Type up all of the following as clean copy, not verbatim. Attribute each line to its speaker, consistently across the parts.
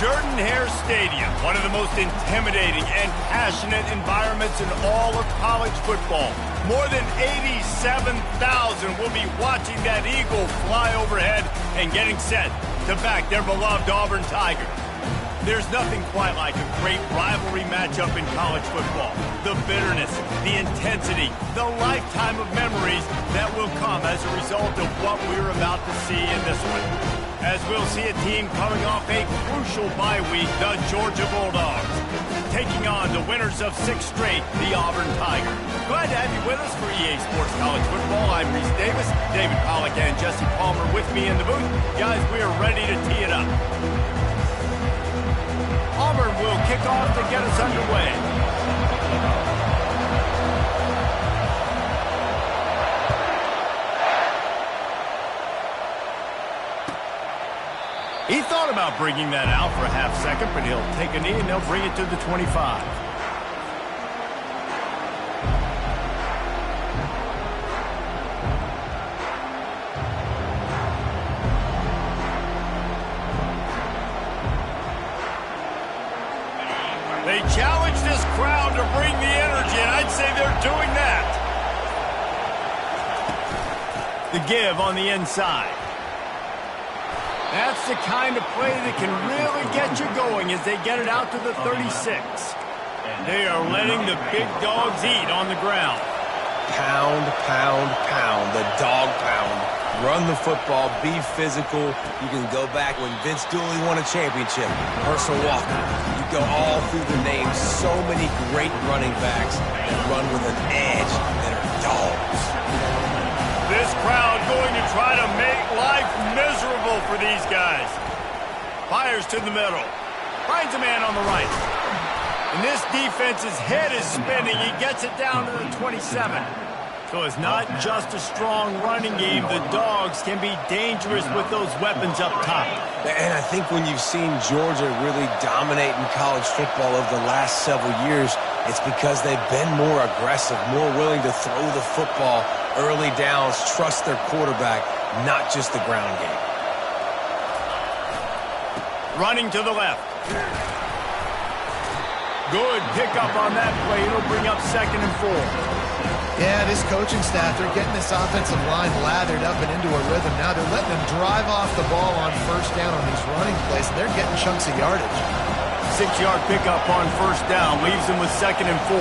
Speaker 1: Jordan-Hare Stadium, one of the most intimidating and passionate environments in all of college football. More than 87,000 will be watching that Eagle fly overhead and getting set to back their beloved Auburn Tigers. There's nothing quite like a great rivalry matchup in college football. The bitterness, the intensity, the lifetime of memories that will come as a result of what we're about to see in this one. As we'll see a team coming off a crucial bye week, the Georgia Bulldogs, taking on the winners of 6 straight, the Auburn Tigers. Glad to have you with us for EA Sports College Football. I'm Reese Davis, David Pollack and Jesse Palmer with me in the booth. Guys, we are ready to tee it up. Auburn will kick off to get us underway. He thought about bringing that out for a half second, but he'll take a knee and they'll bring it to the 25. They challenge this crowd to bring the energy, and I'd say they're doing that. The give on the inside. That's the kind of play that can really get you going as they get it out to the 36. They are letting the big dogs eat on the ground.
Speaker 2: Pound, pound, pound, the dog pound. Run the football, be physical. You can go back when Vince Dooley won a championship. Herschel Walker. You go all through the names. So many great running backs that run with an edge that are dogs.
Speaker 1: This crowd going to try to make life miserable for these guys. Fires to the middle. Finds a man on the right. And this defense's head is spinning. He gets it down to the 27. So it's not just a strong running game. The dogs can be dangerous with those weapons up top.
Speaker 2: And I think when you've seen Georgia really dominate in college football over the last several years, it's because they've been more aggressive, more willing to throw the football early downs, trust their quarterback, not just the ground game.
Speaker 1: Running to the left. Good pickup on that play. It'll bring up 2nd and 4.
Speaker 3: Yeah, this coaching staff, they're getting this offensive line lathered up and into a rhythm. Now they're letting them drive off the ball on 1st down on these running plays. They're getting chunks of yardage.
Speaker 1: 6-yard pickup on 1st down. Leaves them with 2nd and 4.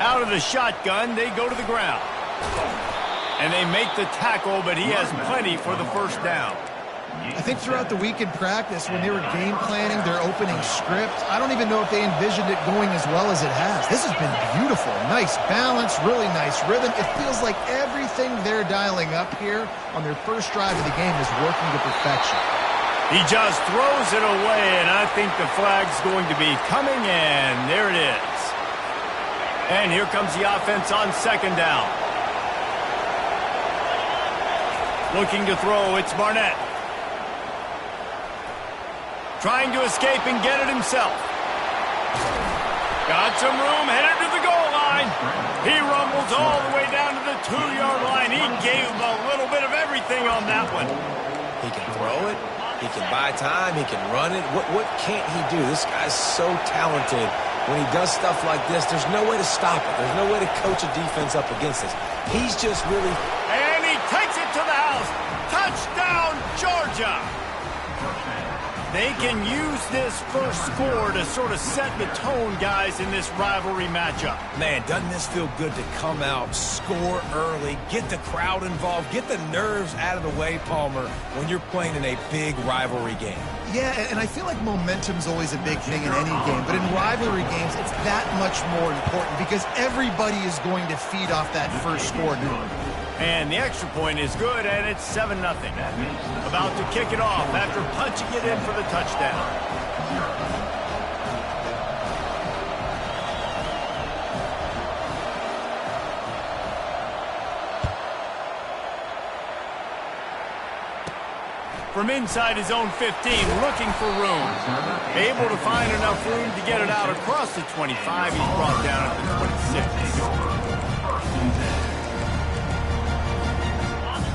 Speaker 1: Out of the shotgun, they go to the ground. And they make the tackle, but he has plenty for the 1st down.
Speaker 3: I think throughout the week in practice, when they were game planning their opening script, I don't even know if they envisioned it going as well as it has. This has been beautiful. Nice balance, really nice rhythm. It feels like everything they're dialing up here on their first drive of the game is working to perfection.
Speaker 1: He just throws it away, and I think the flag's going to be coming, and there it is. And here comes the offense on 2nd down. Looking to throw, it's Barnett. Trying to escape and get it himself. Got some room, headed to the goal line. He rumbles all the way down to the 2-yard line. He gave him a little bit of everything on that one.
Speaker 2: He can throw it. He can buy time. He can run it. What can't he do? This guy's so talented. When he does stuff like this, there's no way to stop it. There's no way to coach a defense up against this. He's just really...
Speaker 1: And he takes it to the house. Touchdown, Georgia. They can use this first score to sort of set the tone, guys, in this rivalry matchup.
Speaker 2: Man, doesn't this feel good to come out, score early, get the crowd involved, get the nerves out of the way, Palmer, when you're playing in a big rivalry game?
Speaker 3: Yeah, and I feel like momentum's always a big thing in any game, but in rivalry games, it's that much more important because everybody is going to feed off that first score now.
Speaker 1: And the extra point is good, and it's 7-0. About to kick it off after punching it in for the touchdown. From inside his own 15, looking for room. Able to find enough room to get it out across the 25. He's brought down at the 26.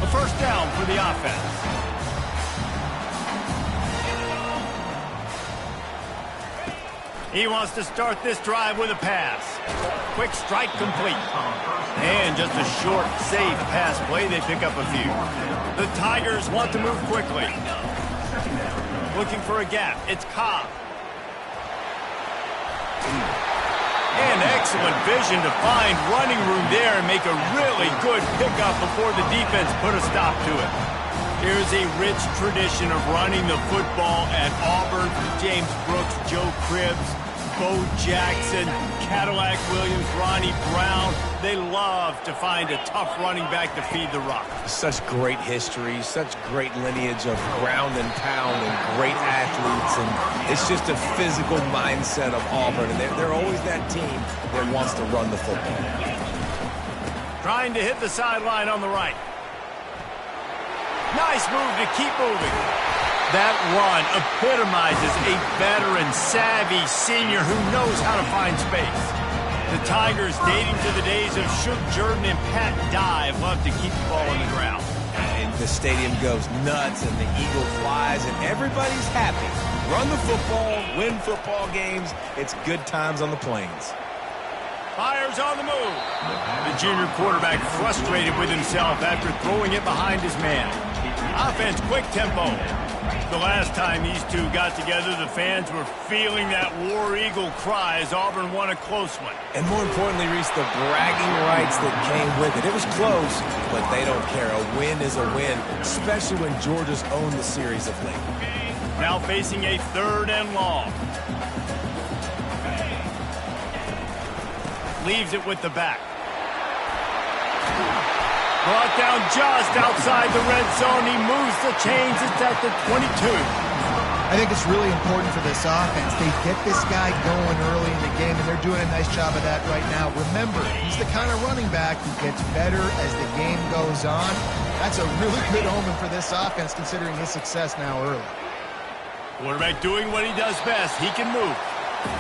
Speaker 1: A 1st down for the offense. He wants to start this drive with a pass. Quick strike complete. And just a short, safe pass play. They pick up a few. The Tigers want to move quickly. Looking for a gap. It's Cobb. And excellent vision to find running room there and make a really good pickup before the defense put a stop to it. Here's a rich tradition of running the football at Auburn. James Brooks, Joe Cribbs, Bo Jackson, Cadillac Williams, Ronnie Brown. They love to find a tough running back to feed the rock.
Speaker 2: Such great history, such great lineage of ground and pound and great athletes. And it's just a physical mindset of Auburn. And they're always that team that wants to run the football.
Speaker 1: Trying to hit the sideline on the right. Nice move to keep moving. That run epitomizes a veteran, savvy senior who knows how to find space. The Tigers, dating to the days of Shook Jordan and Pat Dye, love to keep the ball on the ground.
Speaker 2: And the stadium goes nuts, and the eagle flies, and everybody's happy. Run the football, win football games. It's good times on the plains.
Speaker 1: Fires on the move. The junior quarterback frustrated with himself after throwing it behind his man. Offense, quick tempo. The last time these two got together, the fans were feeling that War Eagle cry as Auburn won a close one.
Speaker 2: And more importantly, Reese, the bragging rights that came with it. It was close, but they don't care. A win is a win, especially when Georgia's owned the series of late.
Speaker 1: Now facing a 3rd and long. Leaves it with the back. Brought down just outside the red zone. He moves the chains. It's at the 22.
Speaker 3: I think it's really important for this offense. They get this guy going early in the game, and they're doing a nice job of that right now. Remember, he's the kind of running back who gets better as the game goes on. That's a really good omen for this offense, considering his success now early.
Speaker 1: Quarterback doing what he does best. He can move.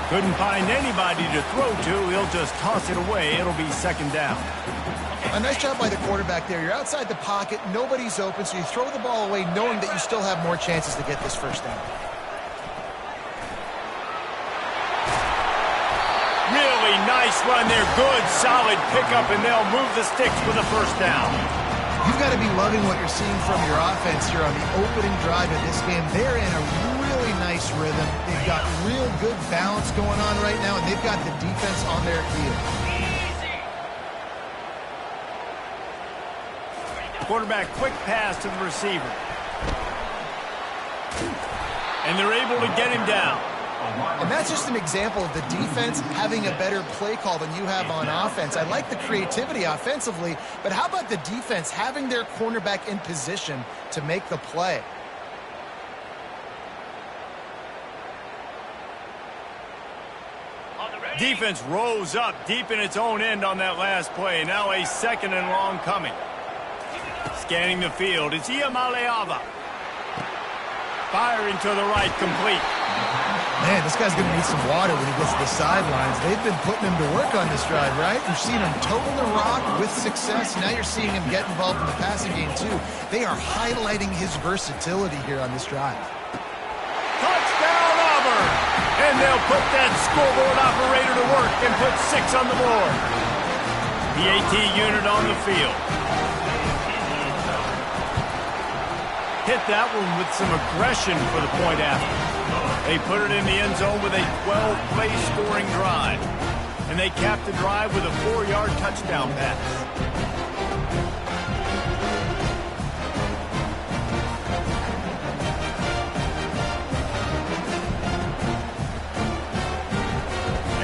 Speaker 1: Couldn't find anybody to throw to. He'll just toss it away. It'll be 2nd down.
Speaker 3: A nice job by the quarterback there. You're outside the pocket. Nobody's open, so you throw the ball away knowing that you still have more chances to get this 1st down.
Speaker 1: Really nice run there. Good, solid pickup, and they'll move the sticks with a 1st down.
Speaker 3: You've got to be loving what you're seeing from your offense here on the opening drive of this game. They're in a really nice rhythm. They've got real good balance going on right now, and they've got the defense on their heels.
Speaker 1: Quarterback, quick pass to the receiver. And they're able to get him down.
Speaker 3: And that's just an example of the defense having a better play call than you have on offense. I like the creativity offensively, but how about the defense having their cornerback in position to make the play?
Speaker 1: Defense rose up deep in its own end on that last play. Now a 2nd and long coming. Scanning the field, it's Iamaleava. Firing to the right, complete.
Speaker 3: Man, this guy's going to need some water when he gets to the sidelines. They've been putting him to work on this drive, right? You've seen him total the rock with success. Now you're seeing him get involved in the passing game, too. They are highlighting his versatility here on this drive.
Speaker 1: Touchdown, Auburn! And they'll put that scoreboard operator to work and put 6 on the board. The AT unit on the field. Hit that one with some aggression for the point after. They put it in the end zone with a 12-play scoring drive. And they capped the drive with a 4-yard touchdown pass.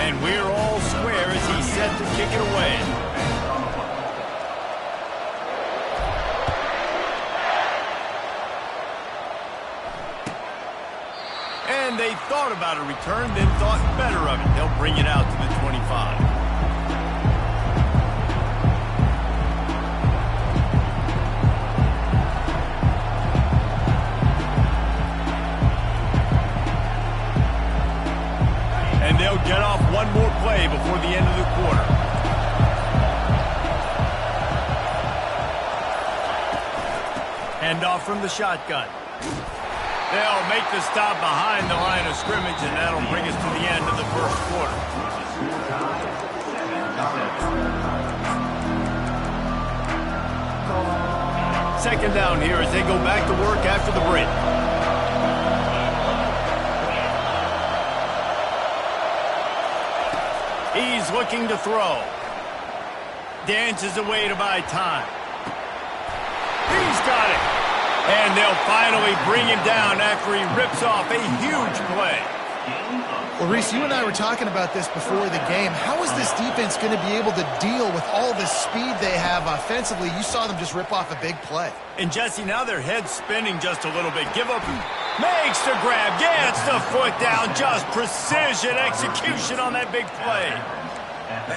Speaker 1: And we're all square as he's set to kick it away. And they thought about a return, then thought better of it. They'll bring it out to the 25. And they'll get off one more play before the end of the quarter. Handoff from the shotgun. They'll make the stop behind the line of scrimmage, and that'll bring us to the end of the first quarter. Second down here as they go back to work after the break. He's looking to throw. Dances away to buy time. He's got it. And they'll finally bring him down after he rips off a huge play.
Speaker 3: Well, Reese, you and I were talking about this before the game. How is this defense going to be able to deal with all the speed they have offensively? You saw them just rip off a big play.
Speaker 1: And, Jesse, now their head's spinning just a little bit. Give up. Makes the grab. Gets the foot down. Just precision execution on that big play.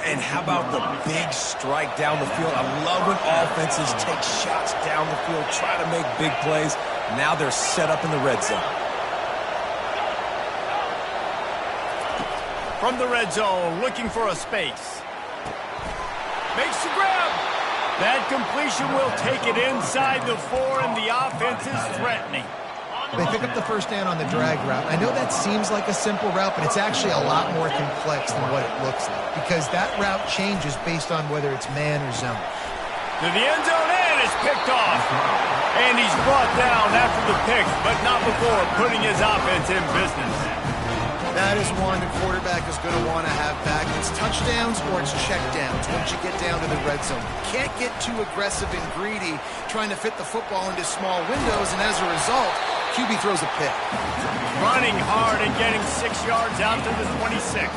Speaker 2: And how about the big strike down the field? I love when offenses take shots down the field, try to make big plays. Now they're set up in the red zone.
Speaker 1: From the red zone, looking for a space. Makes the grab. That completion will take it inside the 4, and the offense is threatening.
Speaker 3: They pick up the first down on the drag route. I know that seems like a simple route, but it's actually a lot more complex than what it looks like, because that route changes based on whether it's man or zone.
Speaker 1: To the end zone, and it's picked off. And he's brought down after the pick, but not before putting his offense in business.
Speaker 3: That is one the quarterback is going to want to have back. It's touchdowns or it's checkdowns once you get down to the red zone. You can't get too aggressive and greedy trying to fit the football into small windows, and as a result, QB throws a pick.
Speaker 1: Running hard and getting 6 yards out to the 26.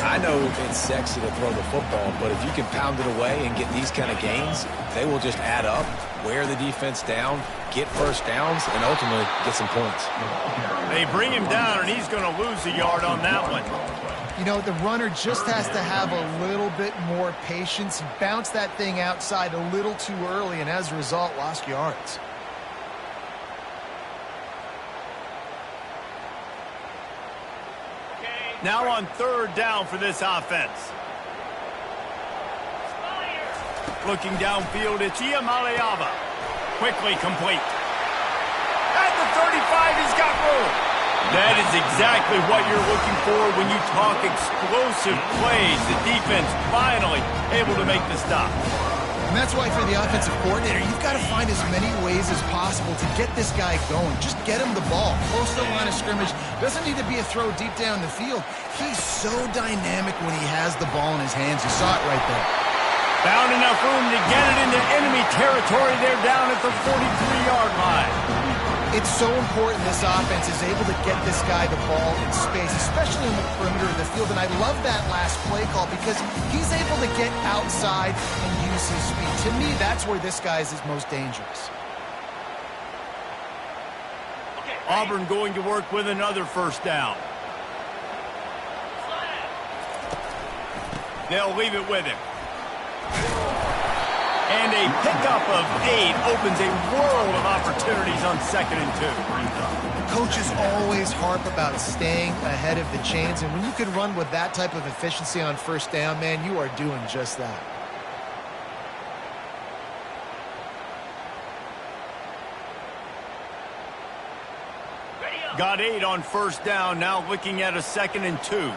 Speaker 2: I know it's sexy to throw the football, but if you can pound it away and get these kind of gains, they will just add up, wear the defense down, get first downs, and ultimately get some points.
Speaker 1: They bring him down, and he's going to lose a yard on that one.
Speaker 3: You know, the runner just has to have a little bit more patience. He bounced that thing outside a little too early, and as a result, lost yards.
Speaker 1: Now on third down for this offense. Looking downfield, it's Iamaleava. Quickly complete. At the 35, he's got room. That is exactly what you're looking for when you talk explosive plays. The defense finally able to make the stop.
Speaker 3: And that's why for the offensive coordinator, you've got to find as many ways as possible to get this guy going. Just get him the ball. Close to the line of scrimmage. Doesn't need to be a throw deep down the field. He's so dynamic when he has the ball in his hands. You saw it right there.
Speaker 1: Found enough room to get it into enemy territory. They're down at the 43-yard line.
Speaker 3: It's so important this offense is able to get this guy the ball in space, especially in the perimeter of the field. And I love that last play call because he's able to get outside and use his speed. To me, that's where this guy is his most dangerous.
Speaker 1: Auburn going to work with another first down. They'll leave it with him. And a pickup of 8 opens a world of opportunities on 2nd and 2.
Speaker 3: Coaches always harp about staying ahead of the chains, and when you can run with that type of efficiency on first down, man, you are doing just that.
Speaker 1: Got 8 on first down, now looking at a 2nd and 2.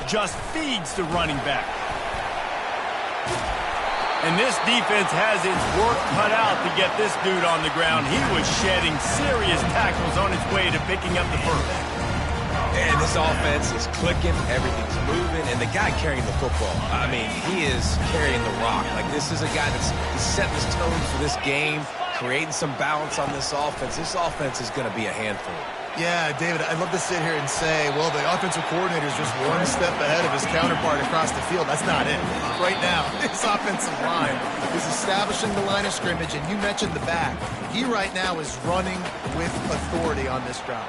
Speaker 1: Just feeds the running back. And this defense has its work cut out to get this dude on the ground. He was shedding serious tackles on his way to picking up the first.
Speaker 2: And this offense is clicking, everything's moving, and the guy carrying the football, I mean, he is carrying the rock. Like, this is a guy that's setting his tone for this game, creating some balance on this offense. This offense is going to be a handful.
Speaker 3: Yeah, David, I'd love to sit here and say, well, the offensive coordinator is just one step ahead of his counterpart across the field. That's not it. Right now, this offensive line is establishing the line of scrimmage, and you mentioned the back. He right now is running with authority on this drive.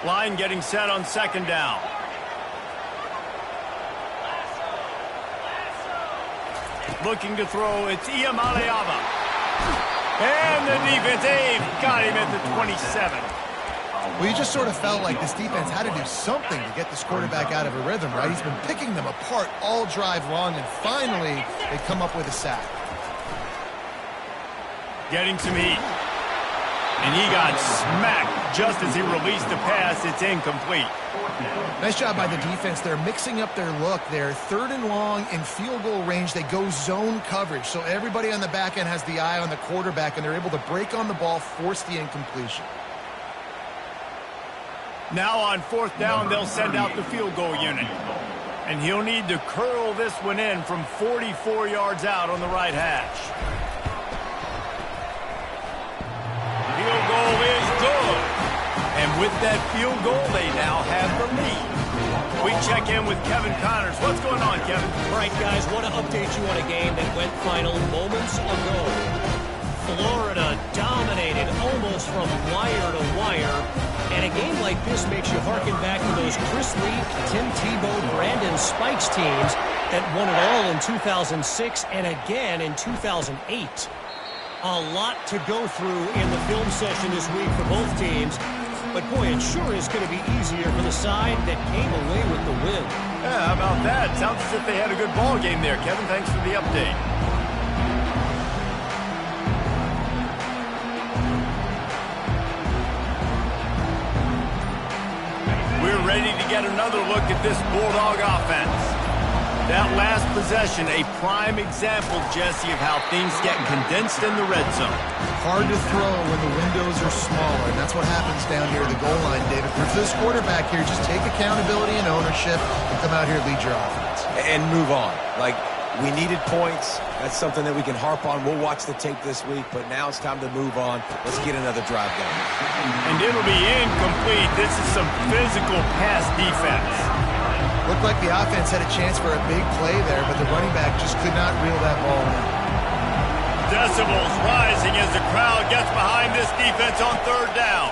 Speaker 1: Line getting set on 2nd down. Looking to throw, it's Iamaleava. And the defense, got him at the 27.
Speaker 3: Well, you just sort of felt like this defense had to do something to get this quarterback out of a rhythm, right? He's been picking them apart all drive long, and finally they come up with a sack.
Speaker 1: Getting some heat. And he got smacked just as he released the pass. It's incomplete.
Speaker 3: Nice job by the defense. They're mixing up their look. They're 3rd and long in field goal range. They go zone coverage. So everybody on the back end has the eye on the quarterback, and they're able to break on the ball, force the incompletion.
Speaker 1: Now on 4th down, they'll send out the field goal unit. And he'll need to curl this one in from 44 yards out on the right hash. Field goal is good. And with that field goal, they now have the lead. We check in with Kevin Connors. What's going on, Kevin?
Speaker 4: All right, guys, want to update you on a game that went final moments ago. Florida dominated almost from wire to wire. And a game like this makes you harken back to those Chris Lee, Tim Tebow, Brandon Spikes teams that won it all in 2006 and again in 2008. A lot to go through in the film session this week for both teams. But, boy, it sure is going to be easier for the side that came away with the win.
Speaker 1: Yeah, how about that? Sounds as if they had a good ball game there. Kevin, thanks for the update. We're ready to get another look at this Bulldog offense. That last possession, a prime example, Jesse, of how things get condensed in the red zone.
Speaker 3: Hard to throw when the windows are smaller, and that's what happens down here at the goal line, David. For this quarterback here, just take accountability and ownership and come out here and lead your offense.
Speaker 2: And move on. Like, we needed points. That's something that we can harp on. We'll watch the tape this week, but now it's time to move on. Let's get another drive done.
Speaker 1: And it'll be incomplete. This is some physical pass defense.
Speaker 3: Looked like the offense had a chance for a big play there, but the running back just could not reel that ball in.
Speaker 1: Decibels rising as the crowd gets behind this defense on 3rd down.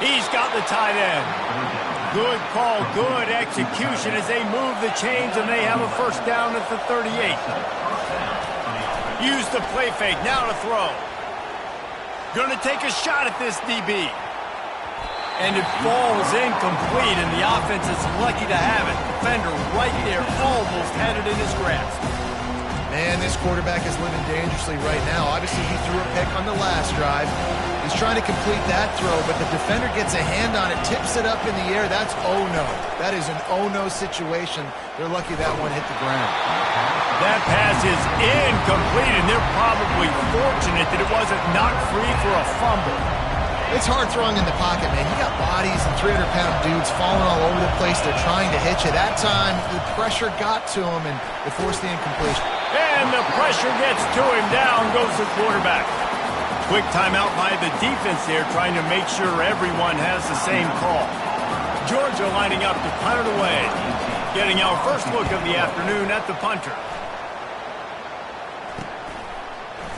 Speaker 1: He's got the tight end. Good call, good execution as they move the chains and they have a 1st down at the 38. Use the play fake, now to throw. Gonna take a shot at this DB. And it falls incomplete, and the offense is lucky to have it. Defender right there, almost had it in his grasp.
Speaker 3: Man, this quarterback is living dangerously right now. Obviously, he threw a pick on the last drive. He's trying to complete that throw, but the defender gets a hand on it, tips it up in the air. That's oh-no. That is an oh-no situation. They're lucky that one hit the ground.
Speaker 1: That pass is incomplete, and they're probably fortunate that it wasn't knocked free for a fumble.
Speaker 3: It's hard throwing in the pocket, man. You got bodies and 300-pound dudes falling all over the place. They're trying to hit you. That time, the pressure got to him, and it forced the incompletion.
Speaker 1: And the pressure gets to him. Down goes the quarterback. Quick timeout by the defense there, trying to make sure everyone has the same call. Georgia lining up to punt it away. Getting our first look of the afternoon at the punter.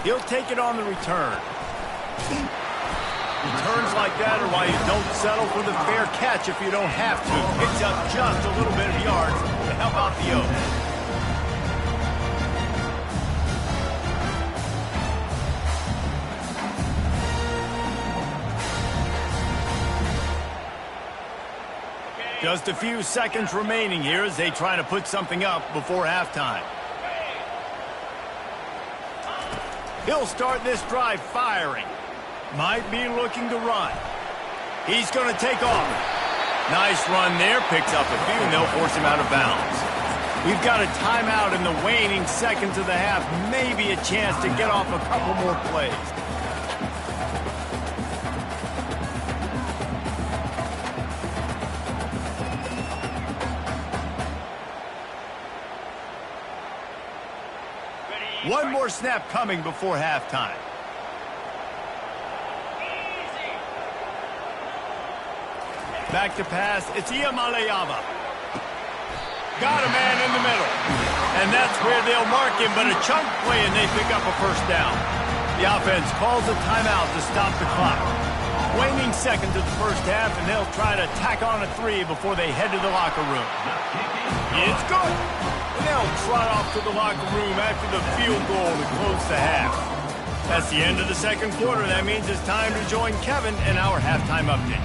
Speaker 1: He'll take it on the return. Returns like that are why you don't settle for the fair catch if you don't have to. Picks up just a little bit of yards to help out the Oaks. Just a few seconds remaining here as they try to put something up before halftime. He'll start this drive firing. Might be looking to run. He's going to take off. Nice run there. Picks up a few, and they'll force him out of bounds. We've got a timeout in the waning seconds of the half. Maybe a chance to get off a couple more plays. One more snap coming before halftime. Back to pass. It's Iamaleava. Got a man in the middle. And that's where they'll mark him, but a chunk play and they pick up a 1st down. The offense calls a timeout to stop the clock. Waning seconds of the 1st half, and they'll try to tack on a 3 before they head to the locker room. It's good. And they'll trot off to the locker room after the field goal to close the half. That's the end of the second quarter. That means it's time to join Kevin in our halftime update.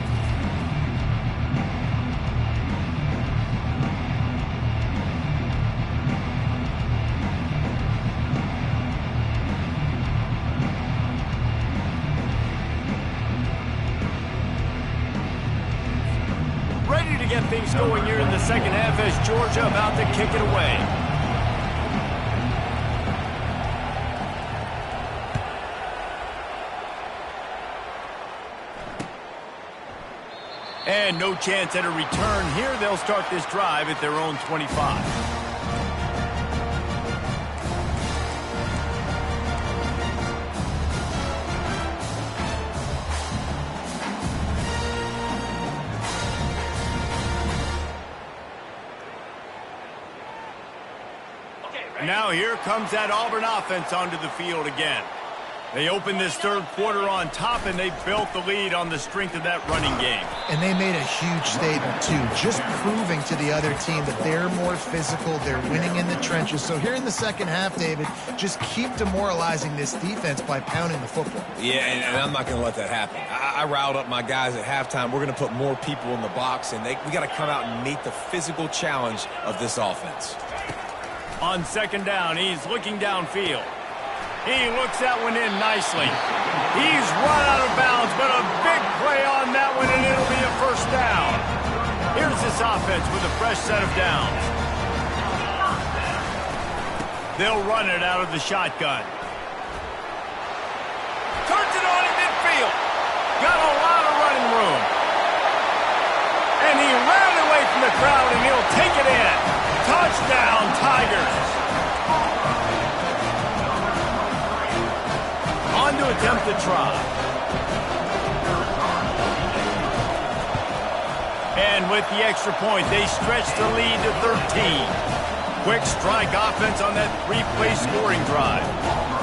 Speaker 1: Ready to get things going here in the second half as Georgia about to kick it away. And no chance at a return here. They'll start this drive at their own 25. Now here comes that Auburn offense onto the field again. They opened this third quarter on top, and they built the lead on the strength of that running game.
Speaker 3: And they made a huge statement, too, just proving to the other team that they're more physical, they're winning in the trenches. So here in the second half, David, just keep demoralizing this defense by pounding the football.
Speaker 2: Yeah, and I'm not going to let that happen. I riled up my guys at halftime. We're going to put more people in the box, and we got to come out and meet the physical challenge of this offense.
Speaker 1: On second down, he's looking downfield. He looks that one in nicely. He's run out of bounds, but a big play on that one, and it'll be a first down. Here's this offense with a fresh set of downs. They'll run it out of the shotgun. Turns it on in midfield. Got a lot of running room. And he ran away from the crowd, and he'll take it in. Touchdown, Tigers. On to attempt the try. And with the extra point, they stretch the lead to 13. Quick strike offense on that three-play scoring drive.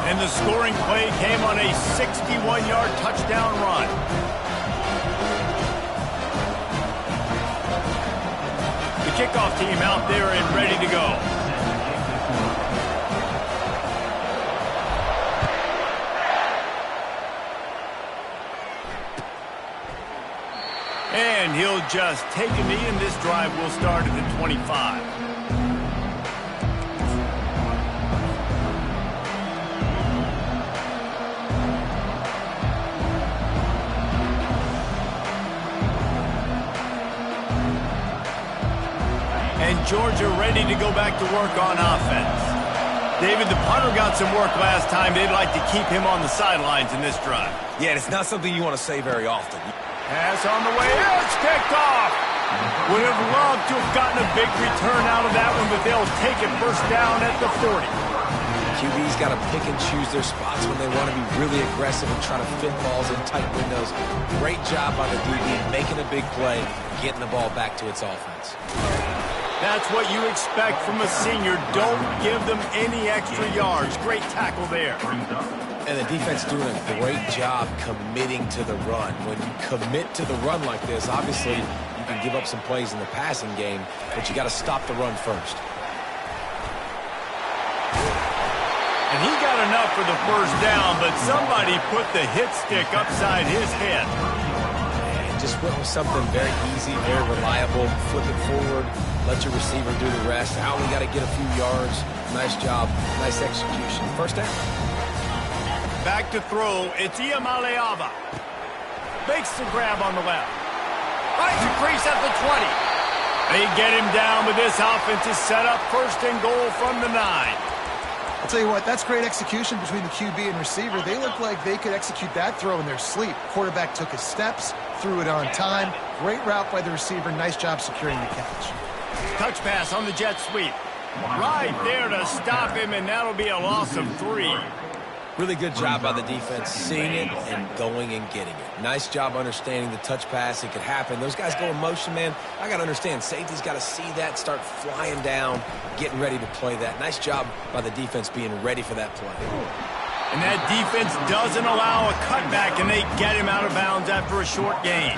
Speaker 1: And the scoring play came on a 61-yard touchdown run. The kickoff team out there and ready to go. And he'll just take a knee, and this drive will start at the 25. And Georgia ready to go back to work on offense. David, the punter got some work last time. They'd like to keep him on the sidelines in this drive.
Speaker 2: Yeah, and it's not something you want to say very often.
Speaker 1: Pass on the way. It's kicked off. Would have loved to have gotten a big return out of that one, but they'll take it first down at the 40.
Speaker 2: QB's got to pick and choose their spots when they want to be really aggressive and try to fit balls in tight windows. Great job by the DB making a big play, getting the ball back to its offense.
Speaker 1: That's what you expect from a senior. Don't give them any extra yards. Great tackle there.
Speaker 2: And the defense doing a great job committing to the run. When you commit to the run like this, obviously you can give up some plays in the passing game, but you got to stop the run first.
Speaker 1: And he got enough for the first down, but somebody put the hit stick upside his head.
Speaker 2: And just went with something very easy, very reliable. Flip it forward, let your receiver do the rest. I only got to get a few yards. Nice job, nice execution. First down.
Speaker 1: Back to throw, it's Iamaleava. Makes the grab on the left. Finds a crease at the 20. They get him down, but this offense is set up first and goal from the 9.
Speaker 3: I'll tell you what, that's great execution between the QB and receiver. They look like they could execute that throw in their sleep. Quarterback took his steps, threw it on time. Great route by the receiver. Nice job securing the catch.
Speaker 1: Touch pass on the jet sweep. Right there to stop him, and that'll be a loss of 3.
Speaker 2: Really good job by the defense, seeing it and going and getting it. Nice job understanding the touch pass. It could happen. Those guys go in motion, man. I got to understand, safety's got to see that, start flying down, getting ready to play that. Nice job by the defense being ready for that play.
Speaker 1: And that defense doesn't allow a cutback, and they get him out of bounds after a short gain.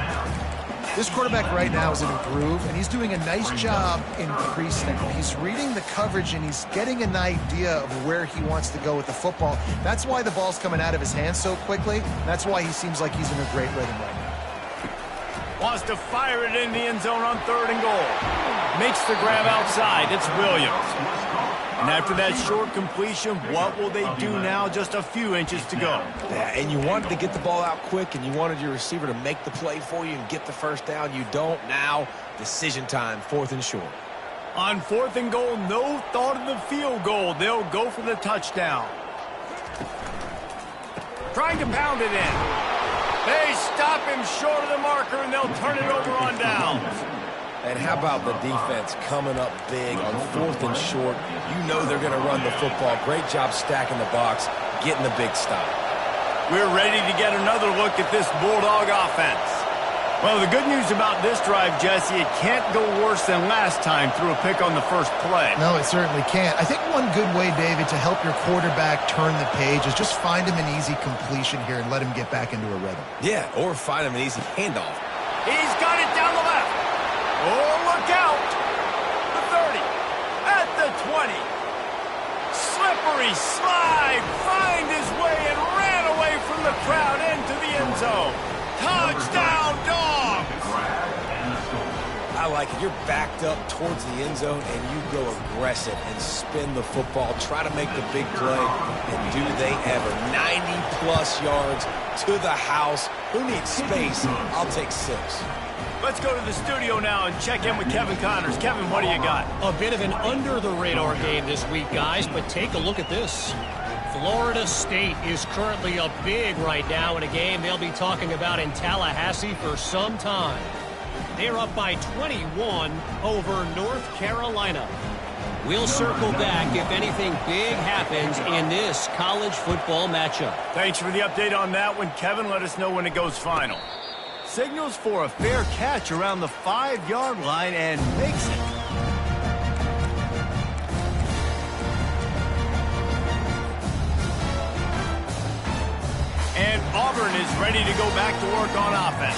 Speaker 3: This quarterback right now is in a groove, and he's doing a nice job in pre-snap. He's reading the coverage, and he's getting an idea of where he wants to go with the football. That's why the ball's coming out of his hands so quickly. That's why he seems like he's in a great rhythm right now.
Speaker 1: Wants to fire it in the end zone on 3rd and goal. Makes the grab outside. It's Williams. And after that short completion, what will they do now? Just a few inches to go.
Speaker 2: Yeah, and you wanted to get the ball out quick, and you wanted your receiver to make the play for you and get the first down. You don't now. Decision time, 4th and short.
Speaker 1: On 4th and goal, no thought of the field goal. They'll go for the touchdown. Trying to pound it in. They stop him short of the marker, and they'll turn it over on downs.
Speaker 2: And how about the defense coming up big on 4th and short? You know they're going to run the football. Great job stacking the box, getting the big stop.
Speaker 1: We're ready to get another look at this Bulldog offense. Well, the good news about this drive, Jesse, it can't go worse than last time through a pick on the first play.
Speaker 3: No, it certainly can't. I think one good way, David, to help your quarterback turn the page is just find him an easy completion here and let him get back into a rhythm.
Speaker 2: Yeah, or find him an easy handoff.
Speaker 1: He's got it down the left. Oh, look out! The 30, at the 20. Slippery slide, find his way and ran away from the crowd into the end zone. Touchdown, Dogs!
Speaker 2: I like it. You're backed up towards the end zone, and you go aggressive and spin the football, try to make the big play, and do they ever. 90-plus yards to the house. Who needs space? I'll take 6.
Speaker 1: Let's go to the studio now and check in with Kevin Connors. Kevin, what do you got?
Speaker 4: A bit of an under-the-radar game this week, guys, but take a look at this. Florida State is currently up big right now in a game they'll be talking about in Tallahassee for some time. They're up by 21 over North Carolina. We'll circle back if anything big happens in this college football matchup.
Speaker 1: Thanks for the update on that one, Kevin. Let us know when it goes final. Signals for a fair catch around the 5-yard line and makes it. And Auburn is ready to go back to work on offense.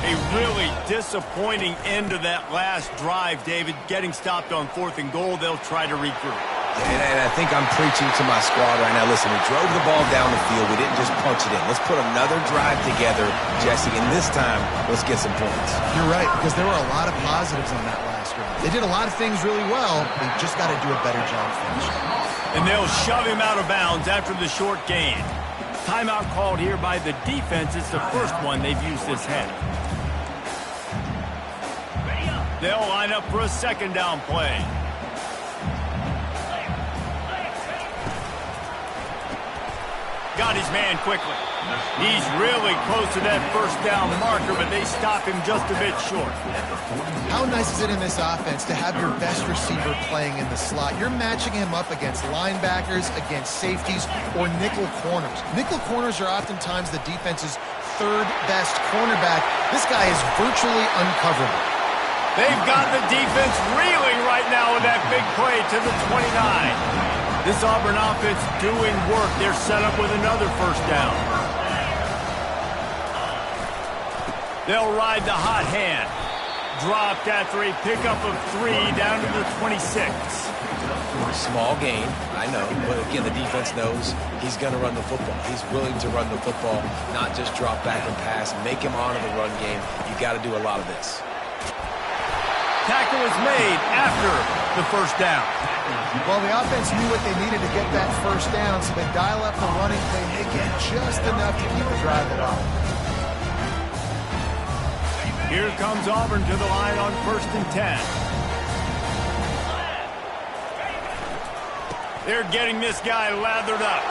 Speaker 1: A really disappointing end of that last drive, David. Getting stopped on 4th and goal, they'll try to regroup.
Speaker 2: And I think I'm preaching to my squad right now. Listen, we drove the ball down the field. We didn't just punch it in. Let's put another drive together, Jesse, and this time, let's get some points.
Speaker 3: You're right, because there were a lot of positives on that last drive. They did a lot of things really well. They just got to do a better job finishing.
Speaker 1: And they'll shove him out of bounds after the short gain. Timeout called here by the defense. It's the first one they've used this half. They'll line up for a 2nd down play. Got his man quickly. He's really close to that 1st down marker, but they stop him just a bit short.
Speaker 3: How nice is it in this offense to have your best receiver playing in the slot? You're matching him up against linebackers, against safeties, or nickel corners. Nickel corners are oftentimes the defense's 3rd best cornerback. This guy is virtually uncoverable.
Speaker 1: They've got the defense reeling right now with that big play to the 29. This Auburn offense doing work. They're set up with another 1st down. They'll ride the hot hand. Dropped after a pickup of 3 down to the 26.
Speaker 2: Small gain, I know, but again, the defense knows he's going to run the football. He's willing to run the football, not just drop back and pass, make him honor the run game. You got to do a lot of this.
Speaker 1: Tackle is made after the 1st down.
Speaker 3: Well, the offense knew what they needed to get that 1st down, so they dial up the running play, make it just enough to keep the drive alive.
Speaker 1: Here comes Auburn to the line on 1st and 10. They're getting this guy lathered up.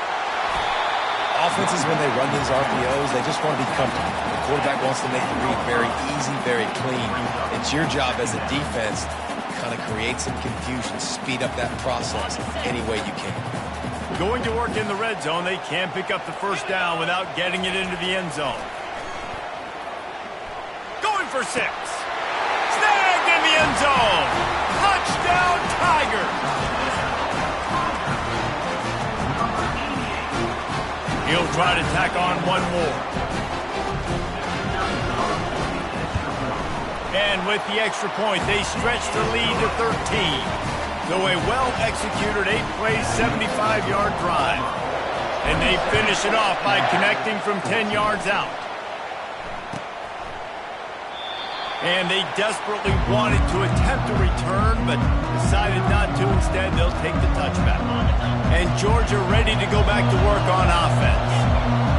Speaker 2: Offenses, when they run these RPOs, they just want to be comfortable. The quarterback wants to make the read very easy, very clean. It's your job as a defense to kind of create some confusion, speed up that process any way you can.
Speaker 1: Going to work in the red zone, they can't pick up the 1st down without getting it into the end zone. Going for 6. Snagged in the end zone. Touchdown, Tigers. He'll try to tack on one more. And with the extra point, they stretch the lead to 13. So a well-executed 8-play, 75-yard drive. And they finish it off by connecting from 10 yards out. And they desperately wanted to attempt a return, but decided not to. Instead, they'll take the touchback. And Georgia ready to go back to work on offense.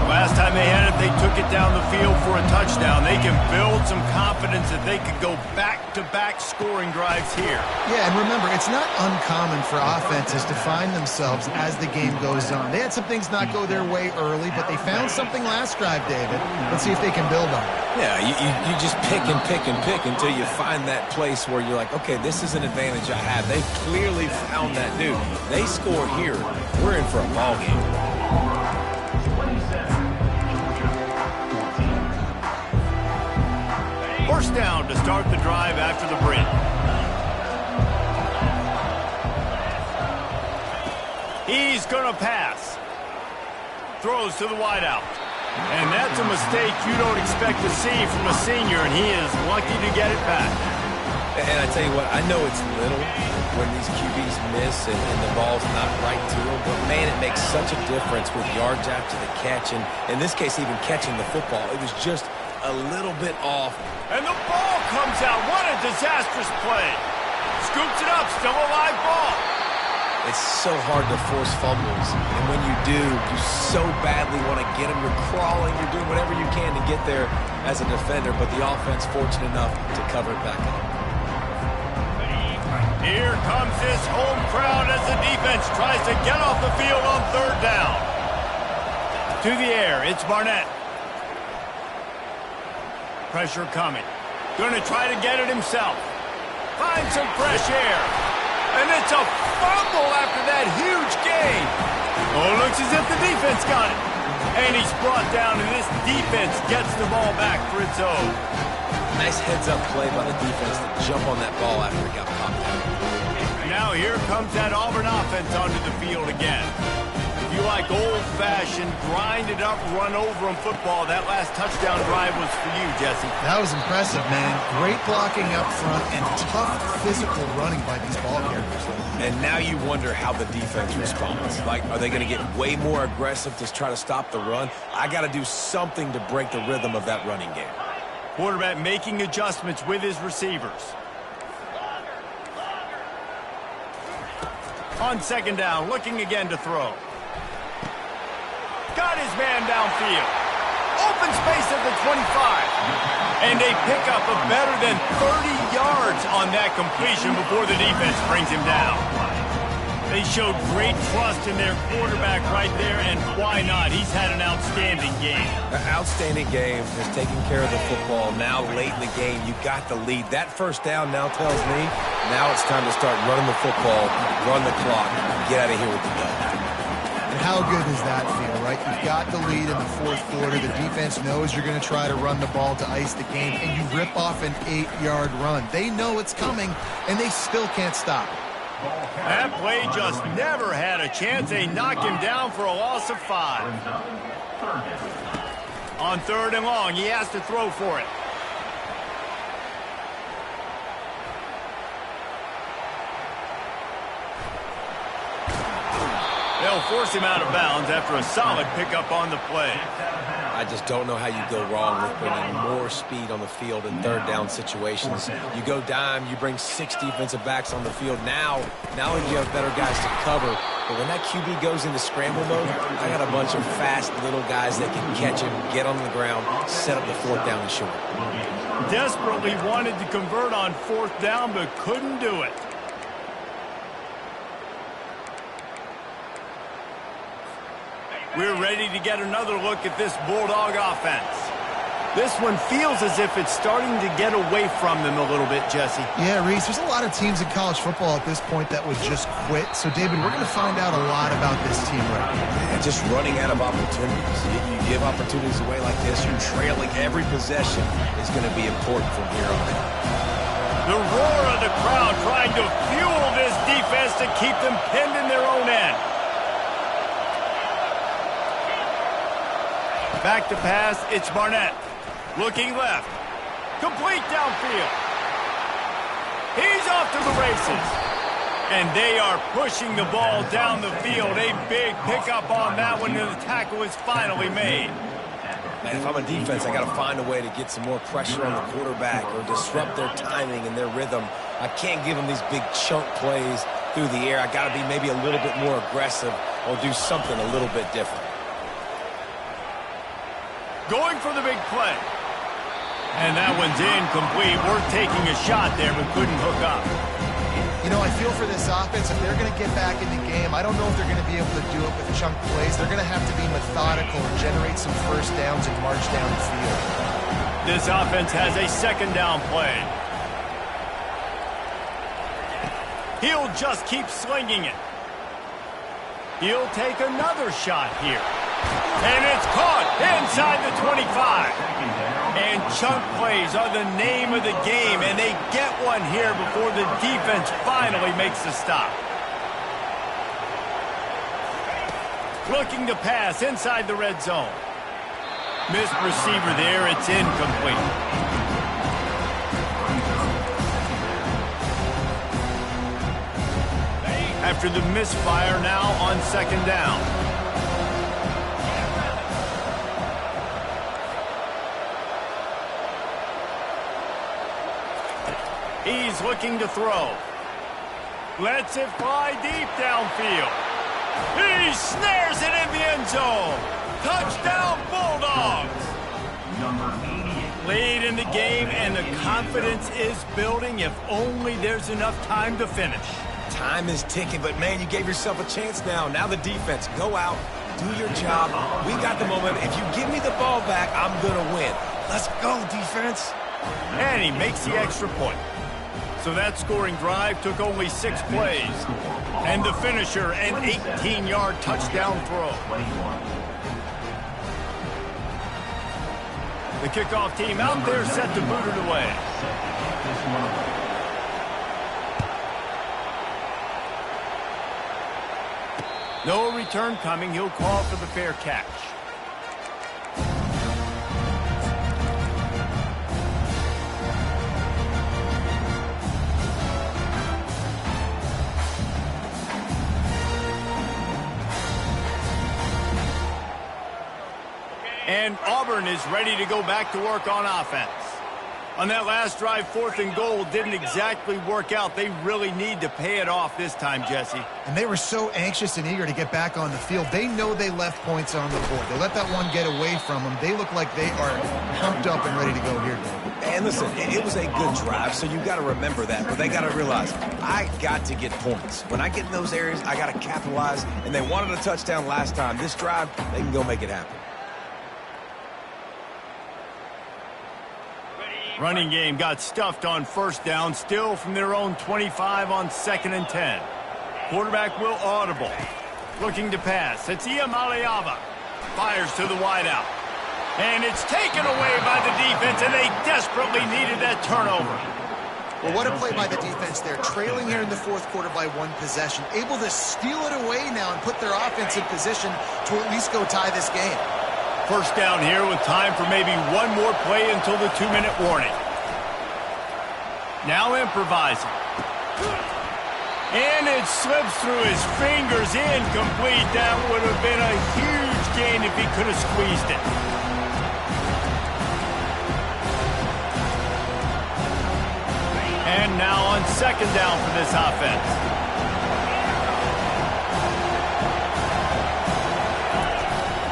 Speaker 1: Last time they had it, they took it down the field for a touchdown. They can build some confidence that they could go back-to-back scoring drives here.
Speaker 3: Yeah, and remember, it's not uncommon for offenses to find themselves as the game goes on. They had some things not go their way early, but they found something last drive, David. Let's see if they can build on it.
Speaker 2: Yeah, you just pick and pick and pick until you find that place where you're like, okay, this is an advantage I have. They clearly found that dude. They score here, we're in for a ball game.
Speaker 1: First down to start the drive after the break. He's going to pass. Throws to the wideout. And that's a mistake you don't expect to see from a senior, and he is lucky to get it back.
Speaker 2: And I tell you what, I know it's little when these QBs miss and the ball's not right to them, but man, it makes such a difference with yards after the catch, and in this case, even catching the football. It was just a little bit off.
Speaker 1: And the ball comes out. What a disastrous play. Scoops it up, still a live ball.
Speaker 2: It's so hard to force fumbles, and when you do, you so badly want to get them. You're crawling, you're doing whatever you can to get there as a defender, but the offense fortunate enough to cover it back up.
Speaker 1: Here comes this home crowd as the defense tries to get off the field on third down. To the air, it's Barnett. Pressure coming. Going to try to get it himself. Find some fresh air. And it's a fumble after that huge gain. Oh, it looks as if the defense got it. And he's brought down, and this defense gets the ball back for its own.
Speaker 2: Nice heads-up play by the defense to jump on that ball after it got popped out.
Speaker 1: Now here comes that Auburn offense onto the field again. If you like old-fashioned, grind-it-up, run-over-'em football, that last touchdown drive was for you, Jesse.
Speaker 3: That was impressive, man. Great blocking up front and tough physical running by these ball carriers.
Speaker 2: And now you wonder how the defense responds. Like, are they going to get way more aggressive to try to stop the run? I got to do something to break the rhythm of that running game.
Speaker 1: Quarterback making adjustments with his receivers. On second down, looking again to throw. Got his man downfield. Open space at the 25. And they pick up a better than 30 yards on that completion before the defense brings him down. They showed great trust in their quarterback right there, and why not? He's had an outstanding game.
Speaker 2: An outstanding game, has taken care of the football. Now late in the game, you got the lead. That first down now tells me now it's time to start running the football, run the clock, get out of here with the dub.
Speaker 3: And how good does that feel, right? You've got the lead in the fourth quarter. The defense knows you're going to try to run the ball to ice the game, and you rip off an 8-yard run. They know it's coming, and they still can't stop it.
Speaker 1: That play just never had a chance. They knock him down for a loss of 5. On third and long, he has to throw for it. They'll force him out of bounds after a solid pickup on the play.
Speaker 2: I just don't know how you go wrong with bringing more speed on the field in third down situations. You go dime, you bring 6 defensive backs on the field. Now you have better guys to cover. But when that QB goes into scramble mode, I got a bunch of fast little guys that can catch him, get on the ground, set up the fourth down and short.
Speaker 1: Desperately wanted to convert on fourth down, but couldn't do it. We're ready to get another look at this Bulldog offense. This one feels as if it's starting to get away from them a little bit, Jesse.
Speaker 3: Yeah, Reese, there's a lot of teams in college football at this point that would just quit. So, David, we're going to find out a lot about this team right now.
Speaker 2: And just running out of opportunities. You give opportunities away like this, you're trailing every possession is going to be important from here on out.
Speaker 1: The roar of the crowd trying to fuel this defense to keep them pinned in their own end. Back to pass, it's Barnett. Looking left. Complete downfield. He's off to the races. And they are pushing the ball down the field. A big pickup on that one, and the tackle is finally made.
Speaker 2: Man, if I'm a defense, I got to find a way to get some more pressure on the quarterback or disrupt their timing and their rhythm. I can't give them these big chunk plays through the air. I got to be maybe a little bit more aggressive or do something a little bit different.
Speaker 1: Going for the big play. And that one's incomplete. We're taking a shot there, but couldn't hook up.
Speaker 3: You know, I feel for this offense, if they're going to get back in the game, I don't know if they're going to be able to do it with chunk plays. They're going to have to be methodical and generate some first downs and march down the field.
Speaker 1: This offense has a second down play. He'll just keep slinging it. He'll take another shot here. And it's caught inside the 25. And chunk plays are the name of the game, and they get one here before the defense finally makes the stop. Looking to pass inside the red zone. Missed receiver there, it's incomplete. After the misfire, now on second down. He's looking to throw. Lets it fly deep downfield. He snares it in the end zone. Touchdown, Bulldogs. Lead in the game, and the confidence is building if only there's enough time to finish.
Speaker 2: Time is ticking, but, man, you gave yourself a chance now. Now the defense, go out, do your job. We got the moment. If you give me the ball back, I'm going to win. Let's go, defense.
Speaker 1: And he makes the extra point. So that scoring drive took only 6 plays. And the finisher, an 18-yard touchdown throw. The kickoff team out there set to boot it away. No return coming. He'll call for the fair catch. And Auburn is ready to go back to work on offense. On that last drive, 4th and goal didn't exactly work out. They really need to pay it off this time, Jesse.
Speaker 3: And they were so anxious and eager to get back on the field. They know they left points on the board. They let that one get away from them. They look like they are pumped up and ready to go here, David.
Speaker 2: And listen, it was a good drive, so you got to remember that. But they got to realize, I got to get points. When I get in those areas, I got to capitalize. And they wanted a touchdown last time. This drive, they can go make it happen.
Speaker 1: Running game got stuffed on first down, still from their own 25 on 2nd and 10. Quarterback will audible. Looking to pass. It's Iamaleava. Fires to the wideout. And it's taken away by the defense, and they desperately needed that turnover.
Speaker 3: Well, what a play by the defense there. Trailing here in the 4th quarter by 1 possession. Able to steal it away now and put their offense in position to at least go tie this game.
Speaker 1: First down here with time for maybe one more play until the 2-minute warning. Now improvising. And it slips through his fingers, incomplete. That would have been a huge gain if he could have squeezed it. And now on second down for this offense.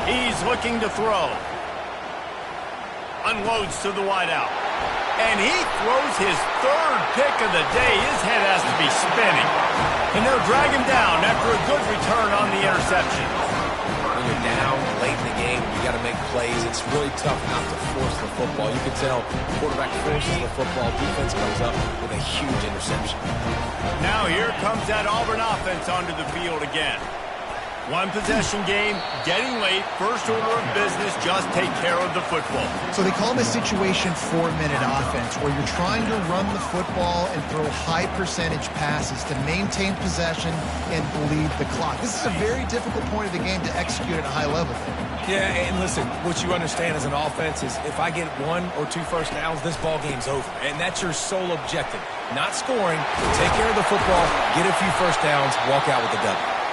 Speaker 1: He's looking to throw. Unloads to the wideout. And he throws his 3rd pick of the day. His head has to be spinning. And they'll drag him down after a good return on the interception.
Speaker 2: When you're down late in the game, you got to make plays. It's really tough not to force the football. You can tell the quarterback forces the football. Defense comes up with a huge interception.
Speaker 1: Now here comes that Auburn offense onto the field again. One possession game, getting late, first order of business, just take care of the football.
Speaker 3: So they call this situation 4-minute offense, where you're trying to run the football and throw high percentage passes to maintain possession and bleed the clock. This is a very difficult point of the game to execute at a high level.
Speaker 2: Yeah, and listen, what you understand as an offense is if I get 1 or 2 first downs, this ball game's over. And that's your sole objective. Not scoring, take care of the football, get a few first downs, walk out with the W.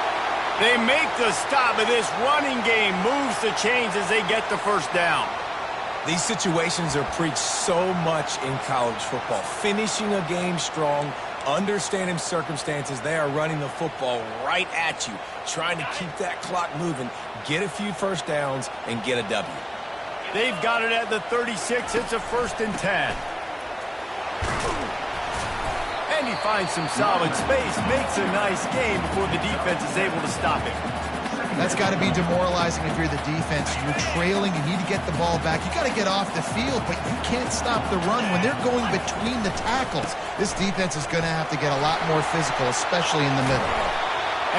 Speaker 1: They make the stop, but this running game moves the chains as they get the first down.
Speaker 2: These situations are preached so much in college football. Finishing a game strong, understanding circumstances. They are running the football right at you, trying to keep that clock moving, get a few first downs, and get a W.
Speaker 1: They've got it at the 36. It's a 1st and 10. And he finds some solid space, makes a nice game before the defense is able to stop him.
Speaker 3: That's got to be demoralizing if you're the defense. You're trailing, you need to get the ball back. You got to get off the field, but you can't stop the run when they're going between the tackles. This defense is going to have to get a lot more physical, especially in the middle.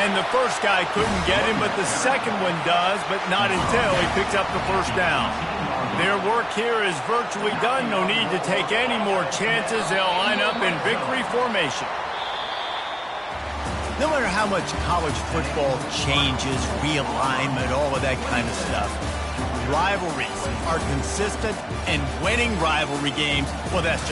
Speaker 1: And the first guy couldn't get him, but the second one does, but not until he picks up the first down. Their work here is virtually done. No need to take any more chances. They'll line up in victory formation. No matter how much college football changes, realignment, all of that kind of stuff, rivalries are consistent, and winning rivalry games, well, that's just